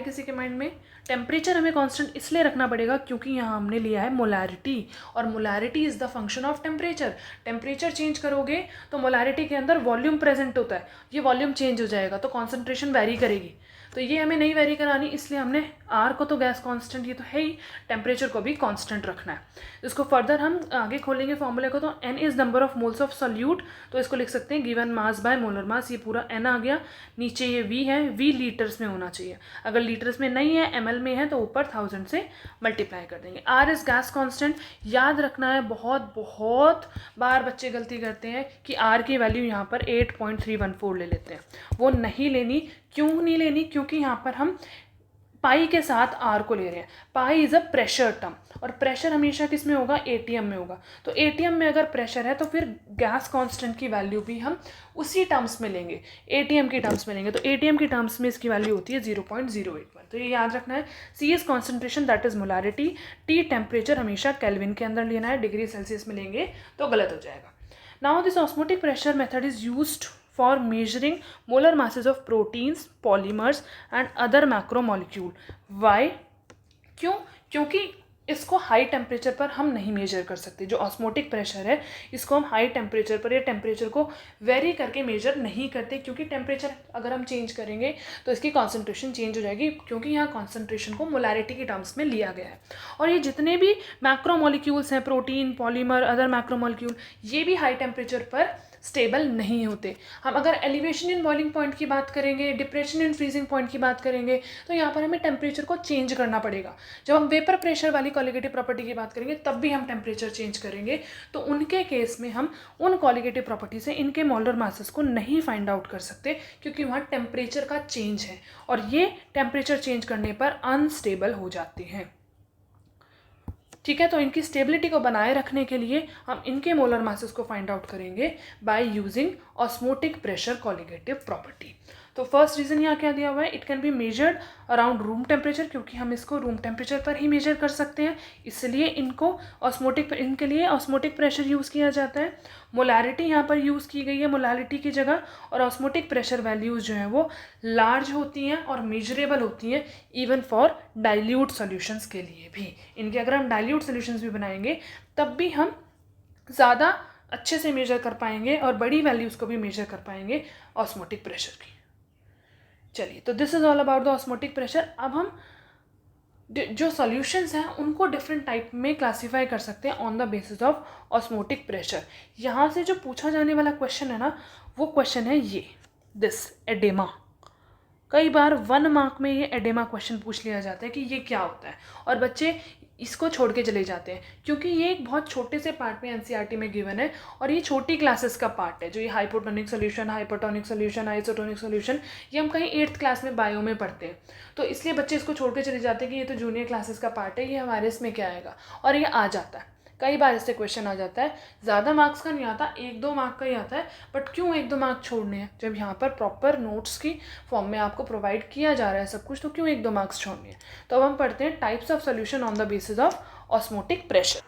किसी के माइंड में? टेम्परेचर हमें कांस्टेंट इसलिए रखना पड़ेगा क्योंकि यहाँ हमने लिया है मोलारिटी, और molarity is the function of temperature. Temperature change करोगे तो मोलारिटी के अंदर वॉल्यूम प्रेजेंट होता है, ये वॉल्यूम चेंज हो जाएगा तो कॉन्सेंट्रेशन वेरी करेगी. तो ये हमें नहीं वेरी करानी, इसलिए हमने आर को तो गैस कांस्टेंट, ये तो है ही, टेम्परेचर को भी कांस्टेंट रखना है. इसको फर्दर हम आगे खोलेंगे फॉर्मूले को, तो n is number of moles of solute, तो इसको लिख सकते हैं given mass by molar mass. ये पूरा एन आ गया, नीचे ये वी है, वी लीटर्स में होना चाहिए. अगर लीटर्स में नहीं है, ml में है, तो ऊपर 1000 से मल्टीप्लाई कर देंगे. R is gas constant. याद रखना है, बहुत बहुत बार बच्चे गलती करते हैं कि आर की वैल्यू यहाँ पर 8.314 ले लेते हैं. वो नहीं लेनी. क्यों नहीं लेनी? क्योंकि यहाँ पर हम पाई के साथ आर को ले रहे हैं. पाई इज़ अ प्रेशर टर्म, और प्रेशर हमेशा किस में होगा? एटीएम में होगा. तो एटीएम में अगर प्रेशर है तो फिर गैस कांस्टेंट की वैल्यू भी हम उसी टर्म्स में लेंगे, एटीएम की टर्म्स में लेंगे. तो एटीएम की टर्म्स में इसकी वैल्यू होती है 0.081. तो ये याद रखना है. C is concentration, that is molarity. T temperature हमेशा केल्विन के अंदर लेना है, डिग्री सेल्सियस में लेंगे तो गलत हो जाएगा. Now this osmotic pressure method is used for measuring molar masses of proteins, polymers and other macromolecule. Why? क्यों? क्योंकि इसको हाई टेम्परेचर पर हम नहीं मेजर कर सकते. जो ऑस्मोटिक प्रेशर है इसको हम हाई टेम्परेचर पर या टेम्परेचर को वेरी करके मेजर नहीं करते, क्योंकि टेम्परेचर अगर हम चेंज करेंगे तो इसकी कॉन्सेंट्रेशन चेंज हो जाएगी, क्योंकि यहाँ कॉन्सेंट्रेशन को मोलारिटी की टर्म्स में लिया गया है. और ये जितने भी मैक्रोमोलिक्यूल्स हैं, प्रोटीन, पॉलीमर, अदर मैक्रोमोलिक्यूल, ये भी हाई टेम्परेचर पर स्टेबल नहीं होते. हम अगर एलिवेशन इन बॉइलिंग पॉइंट की बात करेंगे, डिप्रेशन इन फ्रीजिंग पॉइंट की बात करेंगे, तो यहाँ पर हमें टेम्परेचर को चेंज करना पड़ेगा. जब हम वेपर प्रेशर वाली कॉलिगेटिव प्रॉपर्टी की बात करेंगे तब भी हम टेम्परेचर चेंज करेंगे. तो उनके केस में हम उन कॉलिगेटिव प्रॉपर्टी से इनके मोलर मासेस को नहीं फाइंड आउट कर सकते, क्योंकि वहाँ टेम्परेचर का चेंज है और ये टेम्परेचर चेंज करने पर अनस्टेबल हो जाते हैं. ठीक है, तो इनकी स्टेबिलिटी को बनाए रखने के लिए हम इनके मोलर मासेस को फाइंड आउट करेंगे by using osmotic pressure colligative property. तो फर्स्ट रीज़न यहाँ क्या दिया हुआ है? It can be measured around room temperature, क्योंकि हम इसको रूम टेम्परेचर पर ही मेजर कर सकते हैं, इसलिए इनके लिए ऑस्मोटिक प्रेशर यूज़ किया जाता है. मोलारिटी यहाँ पर यूज़ की गई है मोलारिटी की जगह, और ऑस्मोटिक प्रेशर वैल्यूज़ जो हैं वो लार्ज होती हैं और मेजरेबल होती हैं, इवन फॉर डाइल्यूट सॉल्यूशंस के लिए भी. इनके अगर हम डाइल्यूट सॉल्यूशंस भी बनाएंगे तब भी हम ज़्यादा अच्छे से मेजर कर पाएंगे और बड़ी वैल्यूज़ को भी मेजर कर पाएंगे ऑस्मोटिक प्रेशर की. चलिए, तो this is all about the osmotic pressure. अब हम जो सॉल्यूशंस हैं उनको डिफरेंट टाइप में क्लासीफाई कर सकते हैं on the basis of osmotic pressure. यहाँ से जो पूछा जाने वाला क्वेश्चन है ना, वो क्वेश्चन है ये, दिस एडेमा. कई बार 1 मार्क में ये एडेमा क्वेश्चन पूछ लिया जाता है कि ये क्या होता है, और बच्चे इसको छोड़ के चले जाते हैं, क्योंकि ये एक बहुत छोटे से पार्ट में एनसीईआरटी में गिवन है, और ये छोटी क्लासेस का पार्ट है. जो ये hypotonic solution, hypertonic solution, isotonic solution, ये हम कहीं 8th क्लास में बायो में पढ़ते हैं. तो इसलिए बच्चे इसको छोड़ के चले जाते हैं कि ये तो जूनियर क्लासेस का पार्ट है, ये हमारे इसमें क्या आएगा, और ये आ जाता है. कई बार इससे क्वेश्चन आ जाता है. ज़्यादा मार्क्स का नहीं आता, 1-2 मार्क का ही आता है. बट क्यों 1-2 मार्क छोड़ने हैं जब यहाँ पर प्रॉपर नोट्स की फॉर्म में आपको प्रोवाइड किया जा रहा है सब कुछ, तो क्यों 1-2 मार्क्स छोड़ने हैं? तो अब हम पढ़ते हैं types of solution on the basis of osmotic pressure.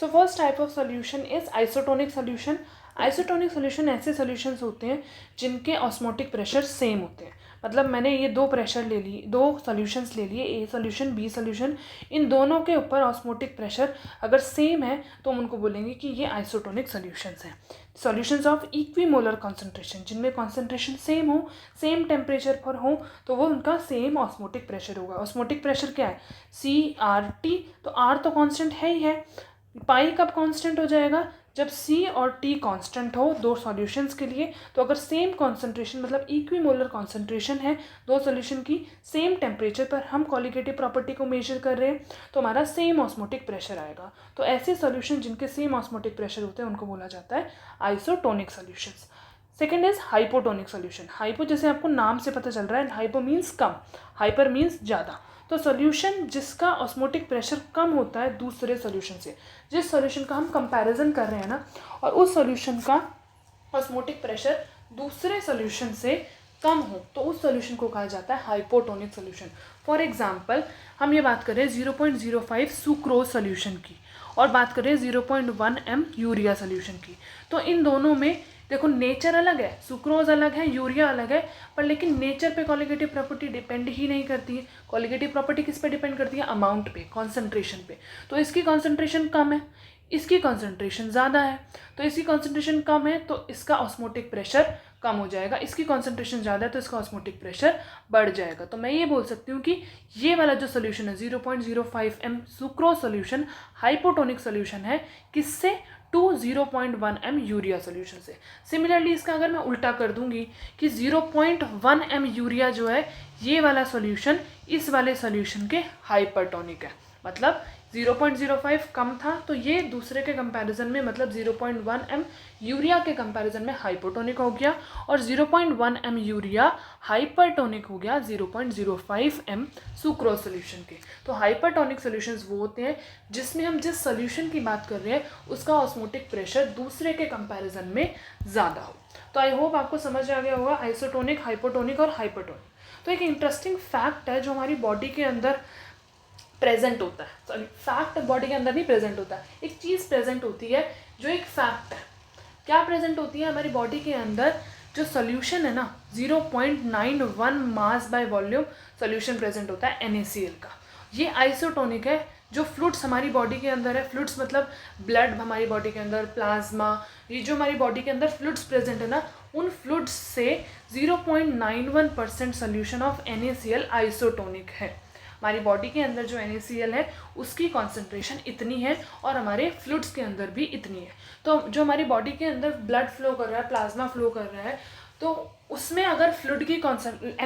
So first type of solution is isotonic solution. Isotonic solution ऐसे सोल्यूशंस होते हैं जिनके ऑस्मोटिक प्रेशर सेम होते हैं. मतलब मैंने ये दो प्रेशर ले लिए, दो सॉल्यूशंस ले लिए, ए सॉल्यूशन बी सॉल्यूशन, इन दोनों के ऊपर ऑस्मोटिक प्रेशर अगर सेम है तो हम उनको बोलेंगे कि ये आइसोटोनिक सॉल्यूशंस हैं। सॉल्यूशंस ऑफ इक्विमोलर कॉन्सेंट्रेशन, जिनमें कॉन्सेंट्रेशन सेम हो, सेम टेम्परेचर पर हो, तो वो उनका सेम ऑस्मोटिक प्रेशर होगा। ऑस्मोटिक प्रेशर क्या है? CRT, तो R तो कांस्टेंट है ही है। पाई कब कांस्टेंट हो जाएगा? जब C और T कांस्टेंट हो दो सॉल्यूशंस के लिए। तो अगर सेम कॉन्सेंट्रेशन मतलब इक्विमोलर कॉन्सेंट्रेशन है दो सॉल्यूशन की, सेम टेम्परेचर पर, हम कॉलिगेटिव प्रॉपर्टी को मेजर कर रहे हैं, तो हमारा सेम ऑस्मोटिक प्रेशर आएगा। तो ऐसे सॉल्यूशन जिनके सेम ऑस्मोटिक प्रेशर होते हैं उनको बोला जाता है isotonic solutions. Second is hypotonic solution. Hypo जैसे आपको नाम से पता चल रहा है, हाइपो मीन्स कम, हाइपर मीन्स ज़्यादा। तो सॉल्यूशन जिसका ऑस्मोटिक प्रेशर कम होता है दूसरे सॉल्यूशन से, जिस सॉल्यूशन का हम कंपैरिजन कर रहे हैं ना, और उस सॉल्यूशन का ऑस्मोटिक प्रेशर दूसरे सॉल्यूशन से कम हो, तो उस सॉल्यूशन को कहा जाता है हाइपोटोनिक सॉल्यूशन। फॉर एग्जांपल हम ये बात करें 0.05 सुक्रोज सॉल्यूशन की और बात करें 0.1 m यूरिया सॉल्यूशन की, तो इन दोनों में देखो नेचर अलग है, सुक्रोज अलग है, यूरिया अलग है, पर लेकिन नेचर पे कॉलिगेटिव प्रॉपर्टी डिपेंड ही नहीं करती है। कॉलिगेटिव प्रॉपर्टी किस पे डिपेंड करती है? अमाउंट पे, कॉन्सेंट्रेशन पे। तो इसकी कॉन्सेंट्रेशन कम है, इसकी कॉन्सेंट्रेशन ज़्यादा है, तो इसकी कॉन्सेंट्रेशन कम है तो इसका ऑस्मोटिक प्रेशर कम हो जाएगा, इसकी कॉन्सेंट्रेशन ज़्यादा है तो इसका ऑस्मोटिक प्रेशर बढ़ जाएगा। तो मैं ये बोल सकती हूँ कि ये वाला जो सोल्यूशन है 0.05 m sucrose solution hypotonic solution है, किससे? टू 0.1 m यूरिया सोल्यूशन से। सिमिलरली इसका अगर मैं उल्टा कर दूंगी कि 0.1 m यूरिया जो है ये वाला सोल्यूशन इस वाले सोल्यूशन के हाइपरटोनिक है, मतलब 0.05 कम था तो ये दूसरे के कंपैरिजन में, मतलब 0.1 m यूरिया के कंपैरिजन में हाइपोटोनिक हो गया, और 0.1 m यूरिया हाइपरटोनिक हो गया 0.05 m सुक्रोज सोल्यूशन के। तो हाइपरटोनिक सोल्यूशंस वो होते हैं जिसमें हम जिस सोल्यूशन की बात कर रहे हैं उसका ऑस्मोटिक प्रेशर दूसरे के कंपैरिजन में ज़्यादा हो। तो आई होप आपको समझ आ गया होगा आइसोटोनिक, हाइपोटोनिक और हाइपरटोनिक। तो एक इंटरेस्टिंग फैक्ट है जो हमारी बॉडी के अंदर प्रेजेंट होता है, सॉरी फैक्ट बॉडी के अंदर नहीं प्रेजेंट होता है, एक चीज़ प्रेजेंट होती है जो एक फैक्ट है। क्या प्रेजेंट होती है हमारी बॉडी के अंदर? जो सोल्यूशन है ना 0.91 mass by volume solution present होता है NaCl का। ये आइसोटोनिक है। जो फ्लूइड्स हमारी बॉडी के अंदर है, फ्लूइड्स मतलब ब्लड हमारी बॉडी के अंदर, प्लाज्मा, ये जो हमारी बॉडी के अंदर फ्लूइड्स प्रेजेंट है ना, उन फ्लूइड्स से 0.91% सोल्यूशन ऑफ NaCl आइसोटोनिक है। हमारी बॉडी के अंदर जो NaCl है उसकी कॉन्सेंट्रेशन इतनी है और हमारे फ्लूइड्स के अंदर भी इतनी है। तो जो हमारी बॉडी के अंदर ब्लड फ्लो कर रहा है, प्लाज्मा फ्लो कर रहा है, तो उसमें अगर फ्लूइड की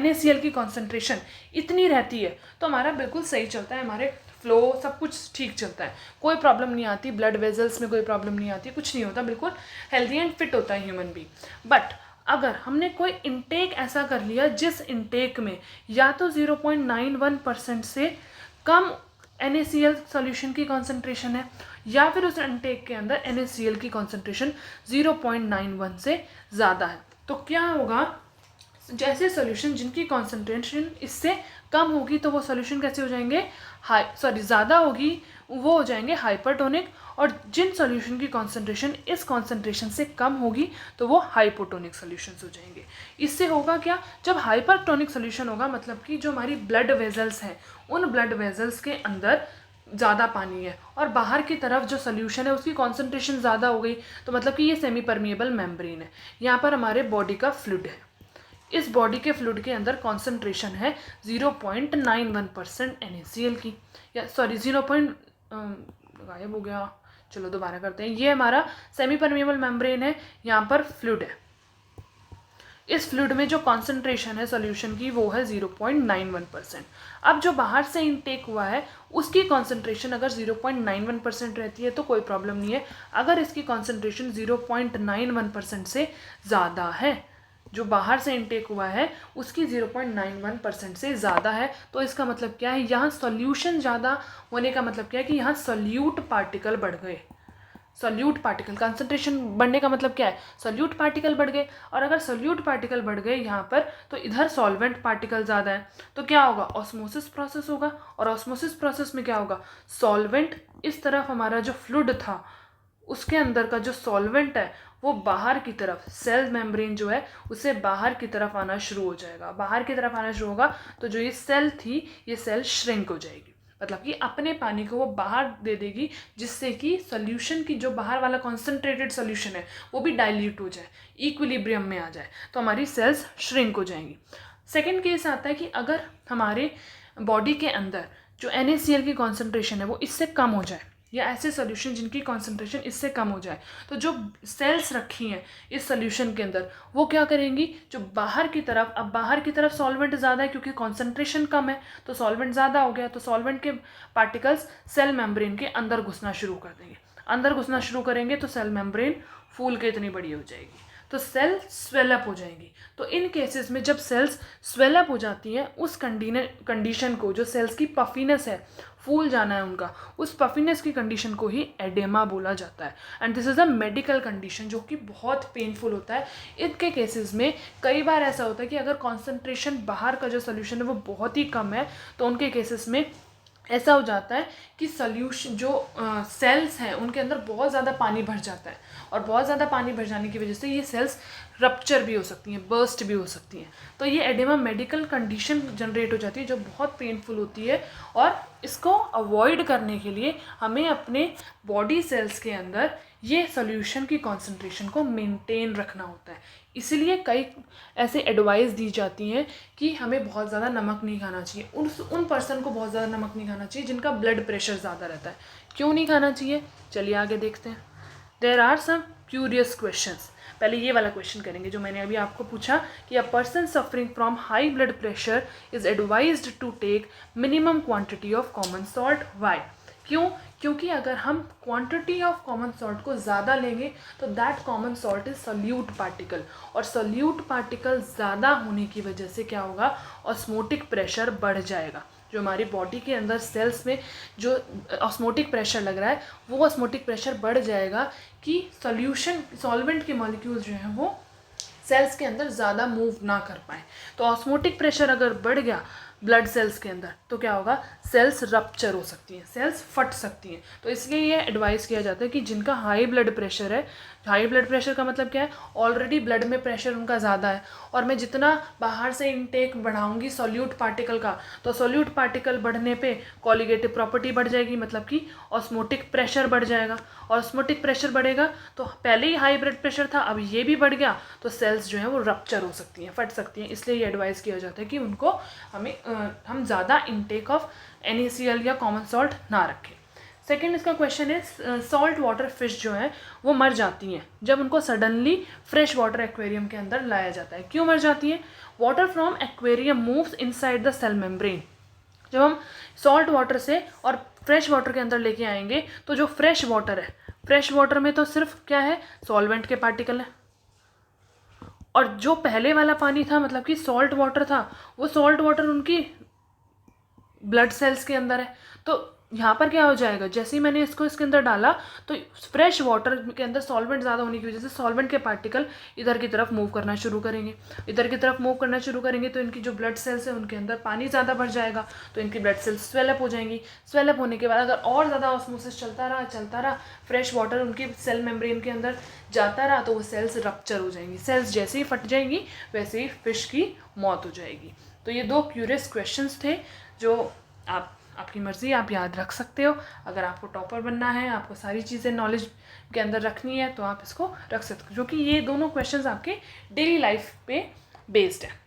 NaCl की कॉन्सेंट्रेशन इतनी रहती है तो हमारा बिल्कुल सही चलता है, हमारे फ्लो सब कुछ ठीक चलता है, कोई प्रॉब्लम नहीं आती, ब्लड वेजल्स में कोई प्रॉब्लम नहीं आती, कुछ नहीं होता, बिल्कुल हेल्दी एंड फिट होता है ह्यूमन बीइंग। बट अगर हमने कोई इनटेक ऐसा कर लिया जिस इनटेक में या तो 0.91% से कम NaCl सॉल्यूशन की कॉन्सेंट्रेशन है, या फिर उस इनटेक के अंदर NaCl की कॉन्सेंट्रेशन 0.91 से ज़्यादा है, तो क्या होगा? जैसे सॉल्यूशन जिनकी कॉन्सेंट्रेशन इससे कम होगी तो वो सॉल्यूशन कैसे हो जाएंगे? ज़्यादा होगी वो हो जाएंगे हाइपरटोनिक, और जिन सॉल्यूशन की कॉन्सेंट्रेशन इस कॉन्सेंट्रेशन से कम होगी तो वो हाइपोटोनिक सॉल्यूशंस हो जाएंगे। इससे होगा क्या? जब हाइपरटोनिक सॉल्यूशन होगा मतलब कि जो हमारी ब्लड वेजल्स हैं उन ब्लड वेजल्स के अंदर ज़्यादा पानी है और बाहर की तरफ जो सोल्यूशन है उसकी कॉन्सेंट्रेशन ज़्यादा हो गई, तो मतलब कि ये सेमी परमिएबल मेम्ब्रेन है। यहाँ पर हमारे बॉडी का फ्लूइड है, इस बॉडी के फ्लूइड के अंदर कॉन्सेंट्रेशन है 0.91% NaCl की, या सॉरी 0. गायब हो गया, चलो दोबारा करते हैं। ये हमारा सेमी परमिएबल मेम्ब्रेन है, यहाँ पर फ्लूइड है, इस फ्लूइड में जो कॉन्सेंट्रेशन है सॉल्यूशन की वो है 0.91%। अब जो बाहर से इनटेक हुआ है उसकी कॉन्सेंट्रेशन अगर 0.91% रहती है तो कोई प्रॉब्लम नहीं है। अगर इसकी कॉन्सेंट्रेशन 0.91% से ज़्यादा है, जो बाहर से इनटेक हुआ है उसकी 0.91% से ज़्यादा है, तो इसका मतलब क्या है? यहाँ सॉल्यूशन ज़्यादा होने का मतलब क्या है कि यहाँ सॉल्यूट पार्टिकल बढ़ गए। सॉल्यूट पार्टिकल कंसंट्रेशन बढ़ने का मतलब क्या है? सॉल्यूट पार्टिकल बढ़ गए, और अगर सॉल्यूट पार्टिकल बढ़ गए यहाँ पर तो इधर सॉल्वेंट पार्टिकल ज़्यादा है, तो क्या होगा? ऑस्मोसिस प्रोसेस होगा, और ऑस्मोसिस प्रोसेस में क्या होगा? सॉल्वेंट इस तरफ हमारा जो फ्लूइड था उसके अंदर का जो सॉल्वेंट है वो बाहर की तरफ, सेल मेम्ब्रेन जो है उसे बाहर की तरफ आना शुरू हो जाएगा। बाहर की तरफ आना शुरू होगा तो जो ये सेल थी ये सेल श्रिंक हो जाएगी, मतलब कि अपने पानी को वो बाहर दे देगी, जिससे कि सोल्यूशन की जो बाहर वाला कॉन्सेंट्रेटेड सोल्यूशन है वो भी डाइल्यूट हो जाए, इक्विलिब्रियम में आ जाए, तो हमारी सेल्स श्रिंक हो जाएंगी। सेकेंड केस आता है कि अगर हमारे बॉडी के अंदर जो NaCl की कॉन्सेंट्रेशन है वो इससे कम हो जाए, या ऐसे सोल्यूशन जिनकी कॉन्सेंट्रेशन इससे कम हो जाए, तो जो सेल्स रखी हैं इस सोल्यूशन के अंदर वो क्या करेंगी, जो बाहर की तरफ, अब बाहर की तरफ सॉल्वेंट ज़्यादा है क्योंकि कॉन्सेंट्रेशन कम है तो सॉल्वेंट ज़्यादा हो गया, तो सॉल्वेंट के पार्टिकल्स सेल मेम्ब्रेन के अंदर घुसना शुरू कर देंगे। अंदर घुसना शुरू करेंगे तो सेल मेम्ब्रेन फूल के इतनी बड़ी हो जाएगी, तो सेल स्वेलअप हो जाएंगी। तो इन केसेस में जब सेल्स स्वेलअप हो जाती हैं, उस कंडीशन को, जो सेल्स की पफीनेस है, फूल जाना है उनका, उस पफीनेस की कंडीशन को ही एडेमा बोला जाता है। And this is a medical condition जो कि बहुत पेनफुल होता है। इनके केसेस में कई बार ऐसा होता है कि अगर कॉन्सेंट्रेशन बाहर का जो सोल्यूशन है वो बहुत ही कम है, तो उनके केसेस में ऐसा हो जाता है कि सोल्यूशन जो सेल्स हैं उनके अंदर बहुत ज़्यादा पानी भर जाता है, और बहुत ज़्यादा पानी भर जाने की वजह से ये सेल्स रप्चर भी हो सकती हैं, बर्स्ट भी हो सकती हैं। तो ये एडेमा मेडिकल कंडीशन जनरेट हो जाती है जो बहुत पेनफुल होती है, और इसको अवॉइड करने के लिए हमें अपने बॉडी सेल्स के अंदर ये सोल्यूशन की कॉन्सेंट्रेशन को मेंटेन रखना होता है। इसीलिए कई ऐसे एडवाइस दी जाती हैं कि हमें बहुत ज़्यादा नमक नहीं खाना चाहिए, उन पर्सन को बहुत ज़्यादा नमक नहीं खाना चाहिए जिनका ब्लड प्रेशर ज़्यादा रहता है। क्यों नहीं खाना चाहिए, चलिए आगे देखते हैं। There are some curious questions. पहले ये वाला क्वेश्चन करेंगे जो मैंने अभी आपको पूछा कि a person suffering from high blood pressure is advised to take minimum quantity of common salt. Why? क्यों? क्योंकि अगर हम क्वांटिटी ऑफ कॉमन सॉल्ट को ज़्यादा लेंगे तो that common salt is solute particle, और सोल्यूट पार्टिकल ज़्यादा होने की वजह से क्या होगा, ऑस्मोटिक प्रेशर बढ़ जाएगा। जो हमारी बॉडी के अंदर सेल्स में जो ऑस्मोटिक प्रेशर लग रहा है वो ऑस्मोटिक प्रेशर बढ़ जाएगा कि सॉल्वेंट के मॉलिक्यूल्स जो हैं वो सेल्स के अंदर ज़्यादा मूव ना कर पाए। तो ऑस्मोटिक प्रेशर अगर बढ़ गया ब्लड सेल्स के अंदर तो क्या होगा, सेल्स रप्चर हो सकती हैं, सेल्स फट सकती हैं। तो इसलिए ये एडवाइस किया जाता है कि जिनका हाई ब्लड प्रेशर है, हाई ब्लड प्रेशर का मतलब क्या है, ऑलरेडी ब्लड में प्रेशर उनका ज़्यादा है, और मैं जितना बाहर से इनटेक बढ़ाऊंगी सोल्यूट पार्टिकल का, तो सोल्यूट पार्टिकल बढ़ने पे कॉलिगेटिव प्रॉपर्टी बढ़ जाएगी, मतलब कि ऑस्मोटिक प्रेशर बढ़ जाएगा। ऑस्मोटिक प्रेशर बढ़ेगा तो पहले ही हाई ब्लड प्रेशर था, अब ये भी बढ़ गया, तो सेल्स जो है वो रप्चर हो सकती हैं, फट सकती हैं। इसलिए ये एडवाइस किया जाता है कि उनको हम ज़्यादा इनटेक ऑफ NaCl या कॉमन सॉल्ट ना रखें। सेकेंड इसका क्वेश्चन है, सॉल्ट वाटर फिश जो है वो मर जाती हैं जब उनको सडनली फ्रेश वाटर एक्वेरियम के अंदर लाया जाता है। क्यों मर जाती हैं? Water from aquarium moves inside the cell membrane. जब हम सॉल्ट वाटर से और फ्रेश वाटर के अंदर लेके आएंगे तो जो फ्रेश वाटर है, फ्रेश वाटर में तो सिर्फ क्या है, सॉल्वेंट के पार्टिकल हैं, और जो पहले वाला पानी था मतलब कि सॉल्ट वाटर था, वो सॉल्ट वाटर उनकी ब्लड सेल्स के अंदर है। तो यहाँ पर क्या हो जाएगा, जैसे ही मैंने इसको इसके अंदर डाला तो फ्रेश वाटर के अंदर सॉल्वेंट ज़्यादा होने की वजह से सॉल्वेंट के पार्टिकल इधर की तरफ मूव करना शुरू करेंगे, इधर की तरफ मूव करना शुरू करेंगे, तो इनकी जो ब्लड सेल्स है उनके अंदर पानी ज़्यादा भर जाएगा, तो इनकी ब्लड सेल्स स्वेलअप हो जाएंगी। स्वेलअप होने के बाद अगर और ज़्यादा ऑस्मोसिस चलता रहा, फ्रेश वाटर उनकी सेल मेम्ब्रेन के अंदर जाता रहा, तो वो सेल्स रप्चर हो जाएंगी। सेल्स जैसे ही फट जाएंगी वैसे ही फिश की मौत हो जाएगी। तो ये दो क्यूरियस क्वेश्चंस थे जो आपकी मर्ज़ी, आप याद रख सकते हो। अगर आपको टॉपर बनना है, आपको सारी चीज़ें नॉलेज के अंदर रखनी है, तो आप इसको रख सकते हो, जो कि ये दोनों क्वेश्चंस आपके डेली लाइफ पे बेस्ड है।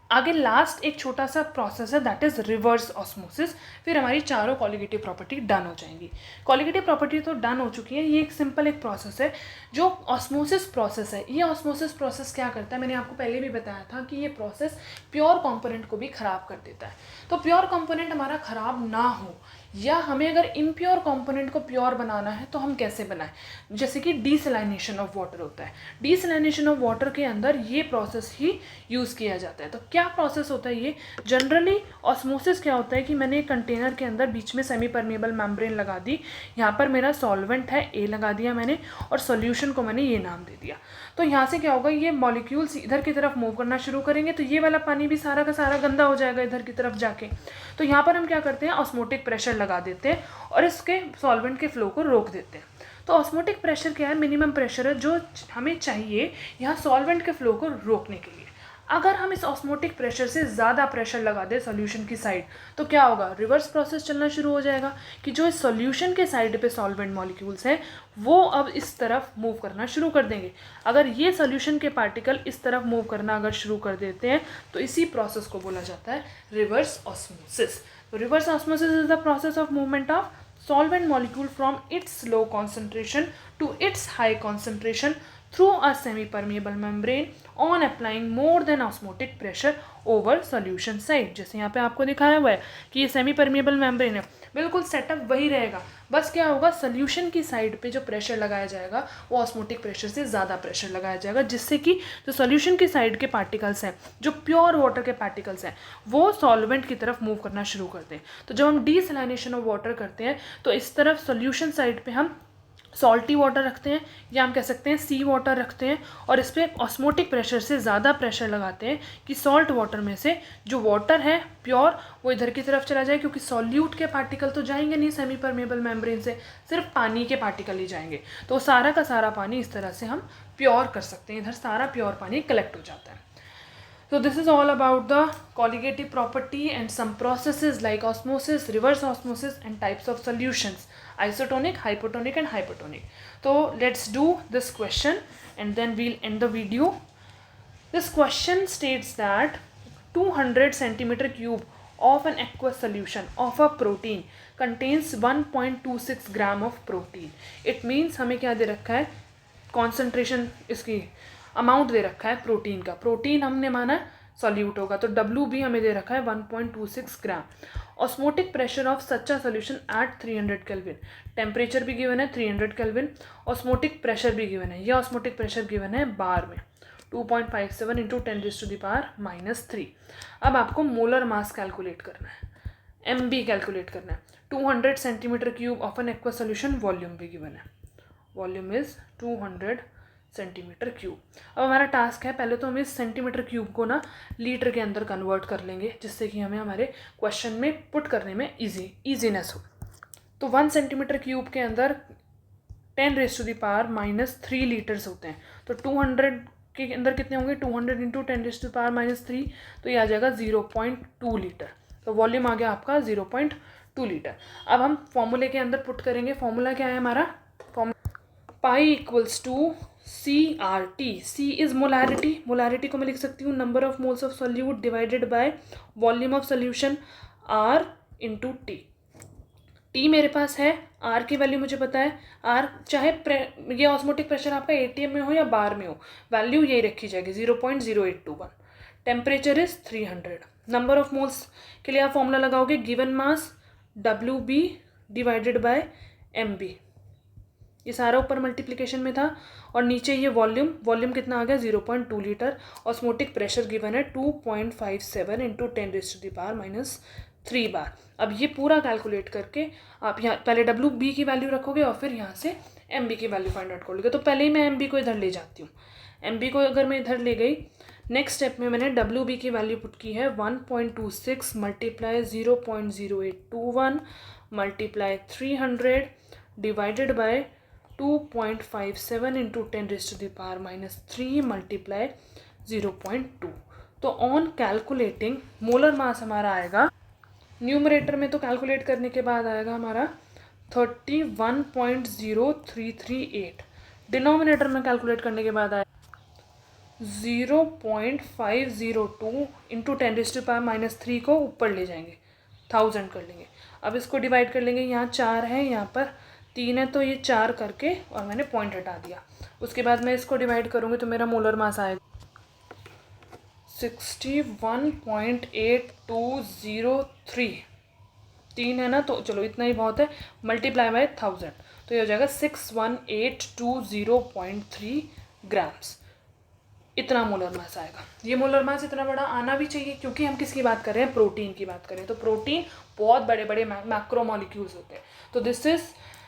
आगे लास्ट एक छोटा सा प्रोसेस है, दैट इज़ रिवर्स ऑस्मोसिस। फिर हमारी चारों कॉलिगेटिव प्रॉपर्टी डन हो जाएंगी। कॉलिगेटिव प्रॉपर्टी तो डन हो चुकी है। ये एक सिंपल एक प्रोसेस है जो ऑस्मोसिस प्रोसेस है। ये ऑस्मोसिस प्रोसेस क्या करता है, मैंने आपको पहले भी बताया था कि ये प्रोसेस प्योर कंपोनेंट को भी ख़राब कर देता है। तो प्योर कंपोनेंट हमारा ख़राब ना हो, या हमें अगर इम्प्योर कंपोनेंट को प्योर बनाना है तो हम कैसे बनाएं, जैसे कि डीसैलिनेशन ऑफ वाटर होता है। डीसैलिनेशन ऑफ वाटर के अंदर ये प्रोसेस ही यूज़ किया जाता है। तो क्या प्रोसेस होता है ये? जनरली ऑस्मोसिस क्या होता है कि मैंने एक कंटेनर के अंदर बीच में सेमी परमेबल मेम्ब्रेन लगा दी, यहाँ पर मेरा सॉल्वेंट है A लगा दिया मैंने, और सॉल्यूशन को मैंने ये नाम दे दिया। तो यहाँ से क्या होगा, ये मॉलिक्यूल्स इधर की तरफ मूव करना शुरू करेंगे, तो ये वाला पानी भी सारा का सारा गंदा हो जाएगा इधर की तरफ जाके। तो यहाँ पर हम क्या करते हैं, ऑस्मोटिक प्रेशर लगा देते हैं और इसके सॉल्वेंट के फ्लो को रोक देते हैं। तो ऑस्मोटिक प्रेशर क्या है, मिनिमम प्रेशर है जो हमें चाहिए यहाँ सॉल्वेंट के फ्लो को रोकने के लिए। अगर हम इस ऑस्मोटिक प्रेशर से ज़्यादा प्रेशर लगा दें सॉल्यूशन की साइड तो क्या होगा, रिवर्स प्रोसेस चलना शुरू हो जाएगा कि जो इस सॉल्यूशन के साइड पे सॉल्वेंट मॉलिक्यूल्स हैं वो अब इस तरफ मूव करना शुरू कर देंगे। अगर ये सॉल्यूशन के पार्टिकल इस तरफ मूव करना अगर शुरू कर देते हैं तो इसी प्रोसेस को बोला जाता है रिवर्स ऑस्मोसिस। तो reverse osmosis is the process of movement of solvent molecule from its low concentration to its high concentration through a semi-permeable membrane on applying more than osmotic pressure over solution side। जैसे यहाँ पे आपको दिखाया हुआ है कि ये semi permeable membrane है, बिल्कुल सेटअप वही रहेगा, बस क्या होगा सॉल्यूशन की साइड पे जो प्रेशर लगाया जाएगा वो ऑस्मोटिक प्रेशर से ज़्यादा प्रेशर लगाया जाएगा, जिससे कि जो सॉल्यूशन की साइड के पार्टिकल्स हैं, जो प्योर वाटर के पार्टिकल्स हैं, वो सॉल्वेंट की तरफ मूव करना शुरू करते हैं। तो जब हम डीसैलिनेशन ऑफ वाटर करते हैं तो इस तरफ सॉल्यूशन साइड पे हम सॉल्टी वाटर रखते हैं या हम कह सकते हैं सी वाटर रखते हैं और इस पर ऑस्मोटिक प्रेशर से ज़्यादा प्रेशर लगाते हैं कि सॉल्ट वाटर में से जो वाटर है प्योर वो इधर की तरफ चला जाए, क्योंकि सॉल्यूट के पार्टिकल तो जाएंगे नहीं सेमी परमेबल मेम्ब्रेन से, सिर्फ पानी के पार्टिकल ही जाएंगे। तो सारा का सारा पानी इस तरह से हम प्योर कर सकते हैं, इधर सारा प्योर पानी कलेक्ट हो जाता है। So this is all about the colligative property and some processes like osmosis, reverse osmosis and types of solutions, isotonic, hypotonic and hypertonic. So let's do this question and then we'll end the video. This question states that 200 centimeter cube of an aqueous solution of a protein contains 1.26 gram of protein. It means हमें क्या दे रखा है, concentration इसकी amount दे रखा है protein का, protein हमने माना सॉल्यूट होगा तो डब्ल्यू भी हमें दे रखा है 1.26 ग्राम। ऑस्मोटिक प्रेशर ऑफ सच्चा सोल्यूशन एट 300 केल्विन, टेम्परेचर भी गिवन है 300 केल्विन, ऑस्मोटिक प्रेशर भी गिवन है, यह ऑस्मोटिक प्रेशर गिवन है बार में 2.57 इंटू 10⁻³ अब आपको मोलर मास कैलकुलेट करना है, MB कैलकुलेट करना है। 200 centimetre cube of N aqua solution, volume भी गिवन है, वॉल्यूम इज 200 सेंटीमीटर क्यूब। अब हमारा टास्क है, पहले तो हम इस सेंटीमीटर क्यूब को ना लीटर के अंदर कन्वर्ट कर लेंगे, जिससे कि हमें हमारे क्वेश्चन में पुट करने में ईजीनेस हो। तो 1 सेंटीमीटर क्यूब के अंदर 10⁻³ लीटर्स होते हैं, तो 200 के अंदर कितने होंगे, 200 इंटू 10⁻³ तो ये आ जाएगा 0.2 लीटर। तो वॉल्यूम आ गया आपका 0.2 लीटर। अब हम फॉर्मूले के अंदर पुट करेंगे, फॉर्मूला क्या है हमारा, pi equals to CRT, C is molarity, molarity को मैं लिख सकती हूँ number of moles of solute divided by volume of solution R into T। T मेरे पास है, R की वैल्यू मुझे पता है, R चाहे ये ऑस्मोटिक प्रेशर आपका ATM में हो या बार में हो, वैल्यू यही रखी जाएगी 0.0821। Temperature is 300। Number of moles के लिए आप फॉर्मूला लगाओगे given mass WB divided by MB, ये सारा ऊपर मल्टीप्लिकेशन में था और नीचे ये वॉल्यूम कितना आ गया 0.2 लीटर। ऑस्मोटिक प्रेशर गिवन है 2.57 इंटू 10⁻³ बार। अब ये पूरा कैलकुलेट करके आप यहाँ पहले WB की वैल्यू रखोगे और फिर यहाँ से MB की वैल्यू फाइंड आउट कर लोगे। तो पहले ही मैं MB को इधर ले जाती हूँ, MB को अगर मैं इधर ले गई, नेक्स्ट स्टेप में मैंने WB की वैल्यू पुट की है 1.26 multiply 0.0821 multiply 300 divided by 2.57 into 10⁻³ multiply 0.2। तो ऑन कैलकुलेटिंग मोलर मास हमारा आएगा, न्यूमरेटर में तो कैलकुलेट करने के बाद आएगा हमारा 31.0338, डिनोमिनेटर में कैलकुलेट करने के बाद आएगा 0.502 इंटू 10⁻³ को ऊपर ले जाएंगे 1000 कर लेंगे। अब इसको डिवाइड कर लेंगे, यहाँ 4 है यहाँ पर 3 है तो ये 4 करके और मैंने पॉइंट हटा दिया। उसके बाद मैं इसको डिवाइड करूँगी तो मेरा मोलर मास आएगा 61.8203। 3 है ना, तो चलो इतना ही बहुत है, मल्टीप्लाई बाय 1000 तो ये हो जाएगा 61820.3 ग्राम्स, इतना मोलर मास आएगा। ये मोलर मास इतना बड़ा आना भी चाहिए क्योंकि हम किसकी बात कर रहे हैं, प्रोटीन की बात कर रहे हैं। तो प्रोटीन बहुत बड़े बड़े मैक्रोमोलिक्यूल्स होते हैं। तो this is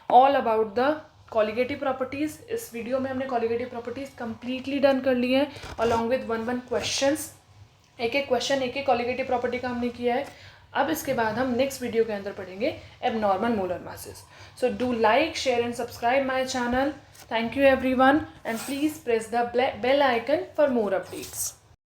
all about the colligative properties. इस वीडियो में हमने कॉलिगेटिव प्रॉपर्टीज़ कम्प्लीटली डन कर ली है अलॉन्ग विद 1 क्वेश्चंस, एक एक क्वेश्चन एक एक कॉलिगेटिव प्रॉपर्टी का हमने किया है। अब इसके बाद हम नेक्स्ट वीडियो के अंदर पढ़ेंगे abnormal molar masses. So do like, share and subscribe my channel. Thank you everyone, and please press the bell icon for more updates.